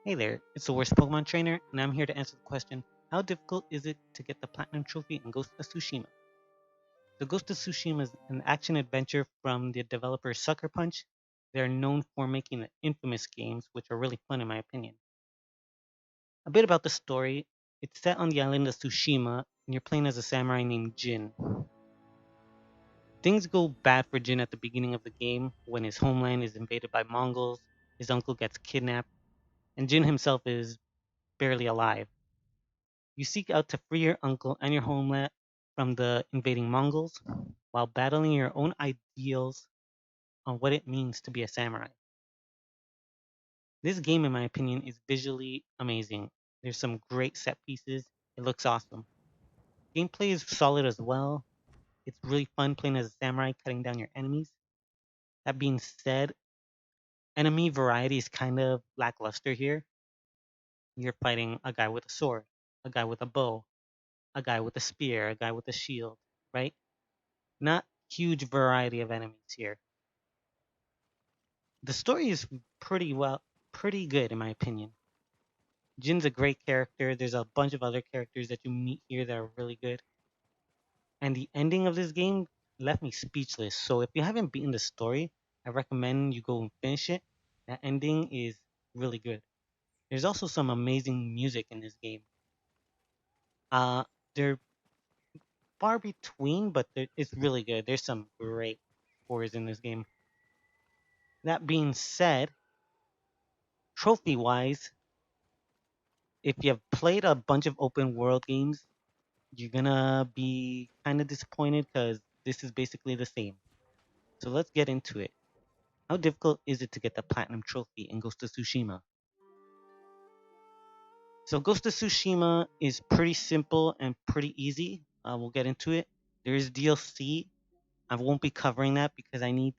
Hey there, it's the worst Pokemon trainer, and I'm here to answer the question, how difficult is it to get the Platinum Trophy in Ghost of Tsushima? So Ghost of Tsushima is an action-adventure from the developer Sucker Punch. They're known for making the infamous games, which are really fun in my opinion. A bit about the story, it's set on the island of Tsushima, and you're playing as a samurai named Jin. Things go bad for Jin at the beginning of the game when his homeland is invaded by Mongols, his uncle gets kidnapped, and Jin himself is barely alive. You seek out to free your uncle and your homeland from the invading Mongols while battling your own ideals on what it means to be a samurai. This game, in my opinion, is visually amazing. There's some great set pieces. It looks awesome. Gameplay is solid as well. It's really fun playing as a samurai, cutting down your enemies. That being said, enemy variety is kind of lackluster here. You're fighting a guy with a sword, a guy with a bow, a guy with a spear, a guy with a shield, right? Not huge variety of enemies here. The story is pretty good in my opinion. Jin's a great character. There's a bunch of other characters that you meet here that are really good. And the ending of this game left me speechless. So if you haven't beaten the story, I recommend you go and finish it. That ending is really good. There's also some amazing music in this game. Uh, they're far between, but it's really good. There's some great scores in this game. That being said, trophy wise, if you have played a bunch of open world games, you're gonna be kind of disappointed because this is basically the same. So let's get into it. How difficult is it to get the platinum trophy in Ghost of Tsushima? So Ghost of Tsushima is pretty simple and pretty easy. We'll get into it. There is DLC. I won't be covering that because I need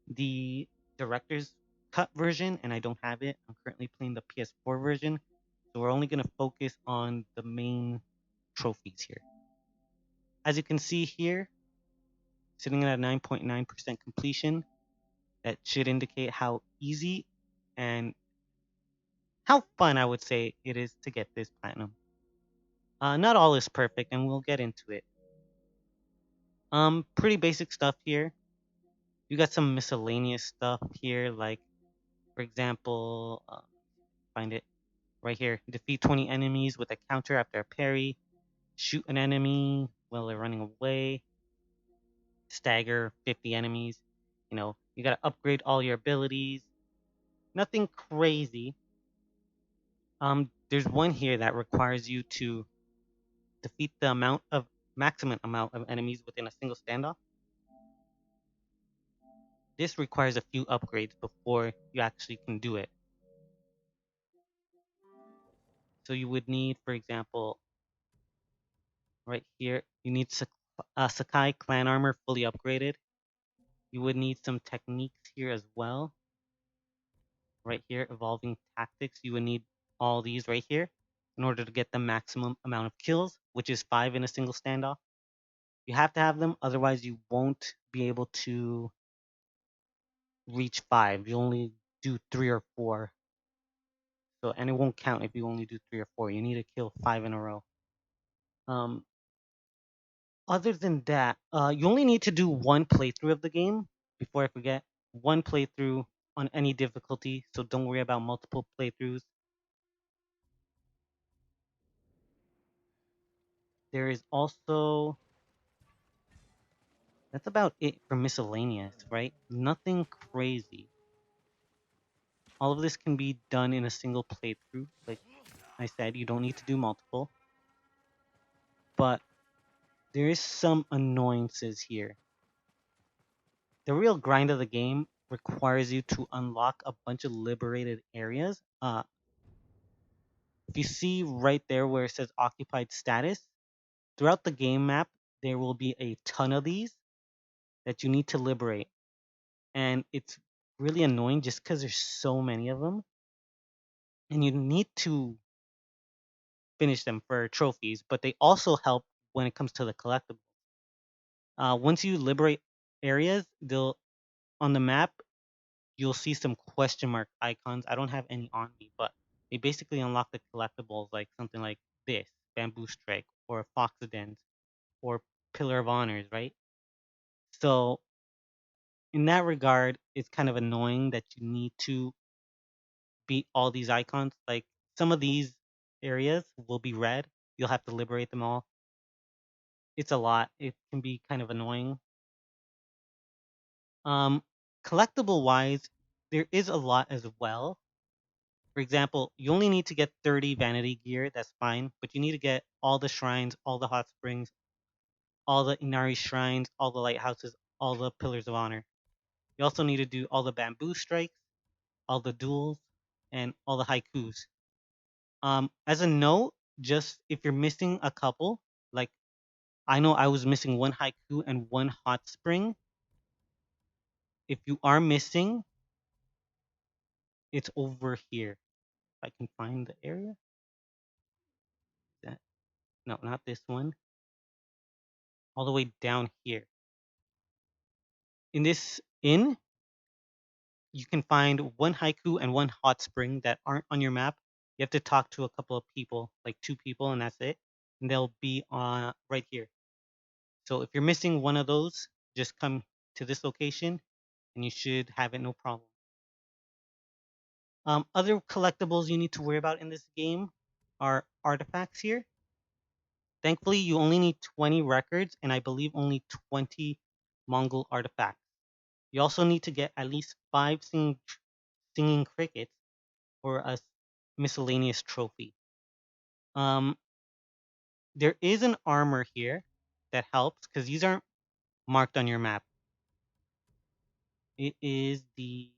the director's cut version and I don't have it. I'm currently playing the PS4 version. So we're only going to focus on the main trophies here. As you can see here, sitting at a 9.9% completion, that should indicate how easy and how fun I would say it is to get this platinum. Not all is perfect, and we'll get into it. Pretty basic stuff here. You got some miscellaneous stuff here, like for example, find it right here. Defeat 20 enemies with a counter after a parry. Shoot an enemy while they're running away. Stagger 50 enemies. You gotta upgrade all your abilities. Nothing crazy. There's one here that requires you to defeat the maximum amount of enemies within a single standoff. This requires a few upgrades before you actually can do it. So you would need, for example, right here, you need Sakai clan armor fully upgraded. You would need some techniques here as well. Right here, evolving tactics. You would need all these right here in order to get the maximum amount of kills, which is 5 in a single standoff. You have to have them, otherwise you won't be able to reach 5. You only do 3 or 4. So and it won't count if you only do 3 or 4. You need to kill 5 in a row. Um, Other than that, you only need to do one playthrough of the game. Before I forget, one playthrough on any difficulty. So don't worry about multiple playthroughs. There is also that's about it for miscellaneous, right? Nothing crazy. All of this can be done in a single playthrough. Like I said, you don't need to do multiple. But there is some annoyances here. The real grind of the game requires you to unlock a bunch of liberated areas. If you see right there where it says occupied status, throughout the game map, there will be a ton of these that you need to liberate. And it's really annoying just because there's so many of them. And you need to finish them for trophies, but they also help when it comes to the collectibles. Once you liberate areas, they'll on the map you'll see some question mark icons. I don't have any on me, but they basically unlock the collectibles like something like this bamboo strike or foxodens or pillar of honors, right? So in that regard, it's kind of annoying that you need to beat all these icons. Like some of these areas will be red. You'll have to liberate them all. It's a lot. It can be kind of annoying. Um, Collectible wise, there is a lot as well. For example, you only need to get 30 vanity gear. That's fine, but you need to get all the shrines, all the hot springs, all the Inari shrines, all the lighthouses, all the pillars of honor. You also need to do all the bamboo strikes, all the duels, and all the haikus. As a note, just if you're missing a couple, like I know I was missing one haiku and one hot spring. If you are missing, it's over here. If I can find the area. That no, not this one. All the way down here. In this inn, you can find one haiku and one hot spring that aren't on your map. You have to talk to a couple of people, like two people, and that's it. And they'll be on right here. So if you're missing one of those, just come to this location and you should have it no problem. Other collectibles you need to worry about in this game are artifacts here. Thankfully, you only need 20 records and I believe only 20 Mongol artifacts. You also need to get at least 5 singing crickets for a miscellaneous trophy. Um, there is an armor here that helps because these aren't marked on your map. It is the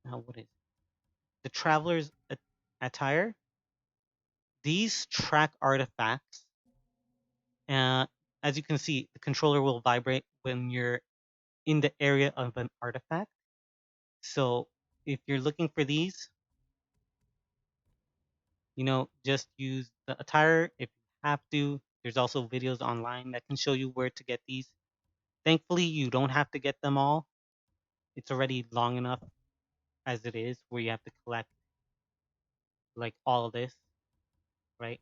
what is it? The traveler's attire. These track artifacts. Uh, as you can see, the controller will vibrate when you're in the area of an artifact. So if you're looking for these, just use the attire if you have to. There's also videos online that can show you where to get these. Thankfully, you don't have to get them all. It's already long enough as it is where you have to collect like all of this, right?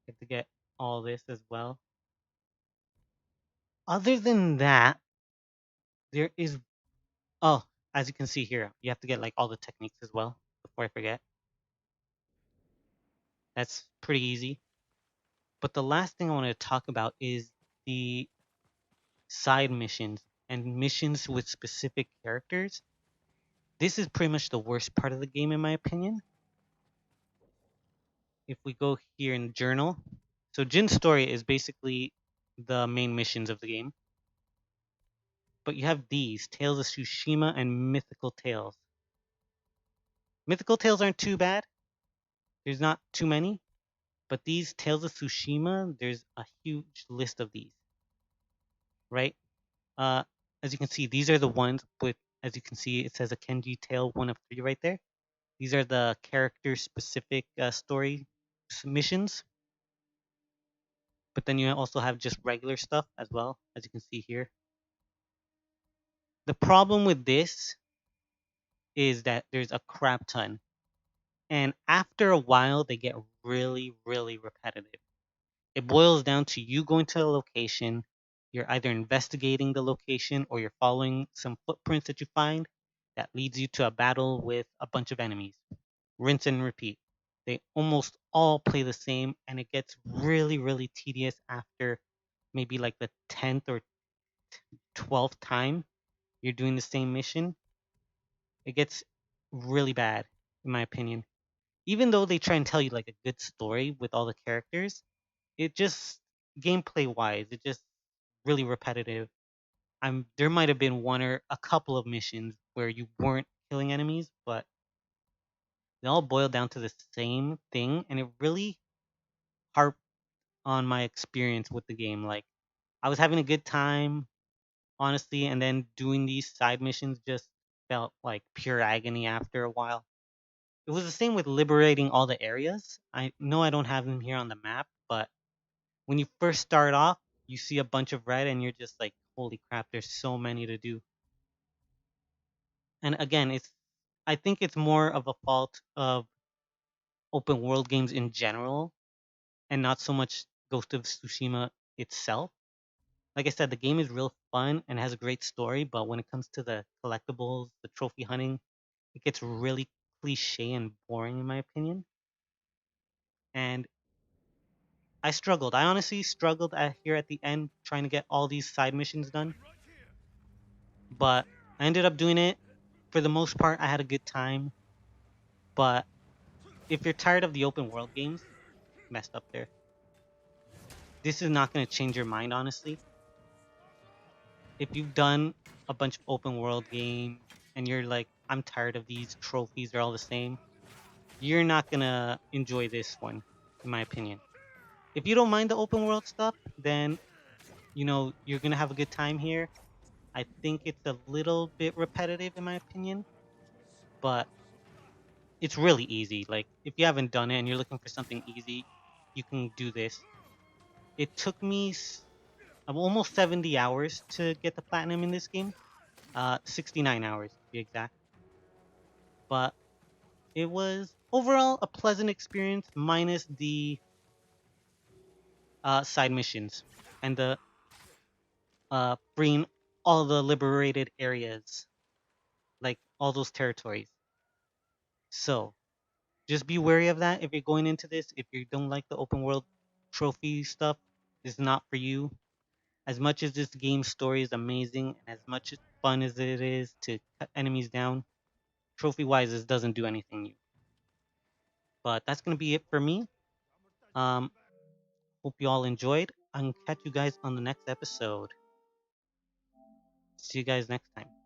You have to get all this as well. Other than that, there is oh, as you can see here, you have to get like all the techniques as well before I forget. That's pretty easy. But the last thing I want to talk about is the side missions and missions with specific characters. This is pretty much the worst part of the game, in my opinion. If we go here in the journal, so Jin's story is basically the main missions of the game. But you have these Tales of Tsushima and Mythical Tales. Mythical Tales aren't too bad. There's not too many. But these Tales of Tsushima, there's a huge list of these, right? Uh, as you can see, these are the ones with, as you can see, it says a Kenji Tale 1 of 3 right there. These are the character specific story missions. But then you also have just regular stuff as well, as you can see here. The problem with this is that there's a crap ton. And after a while, they get really, really repetitive. It boils down to you going to a location, you're either investigating the location or you're following some footprints that you find that leads you to a battle with a bunch of enemies. Rinse and repeat. They almost all play the same, and it gets really, really tedious after maybe like the 10th or 12th time you're doing the same mission. It gets really bad, in my opinion. Even though they try and tell you like a good story with all the characters, it just gameplay wise, it just really repetitive. There might have been one or a couple of missions where you weren't killing enemies, but they all boil down to the same thing, and it really harped on my experience with the game. Like I was having a good time, honestly, and then doing these side missions just felt like pure agony after a while. It was the same with liberating all the areas. I know I don't have them here on the map, but when you first start off, you see a bunch of red and you're just like, holy crap, there's so many to do. And again, I think it's more of a fault of open world games in general, and not so much Ghost of Tsushima itself. Like I said, the game is real fun and has a great story, but when it comes to the collectibles, the trophy hunting, it gets really cliche and boring in my opinion. And I struggled. I honestly struggled here at the end trying to get all these side missions done, but I ended up doing it. For the most part, I had a good time. But if you're tired of the open world games, messed up there. This is not going to change your mind, honestly. If you've done a bunch of open world games and you're like, I'm tired of these trophies, they're all the same, you're not going to enjoy this one, in my opinion. If you don't mind the open world stuff, then, you're going to have a good time here. I think it's a little bit repetitive, in my opinion, but it's really easy. Like, if you haven't done it and you're looking for something easy, you can do this. It took me almost 70 hours to get the platinum in this game. 69 hours to be exact. But it was overall a pleasant experience, minus the side missions and the freeing all the liberated areas, like all those territories. So just be wary of that if you're going into this. If you don't like the open world trophy stuff, it's not for you. As much as this game's story is amazing and as much fun as it is to cut enemies down, trophy wise, this doesn't do anything new. But that's gonna be it for me. Um, Hope you all enjoyed. I'll catch you guys on the next episode. See you guys next time.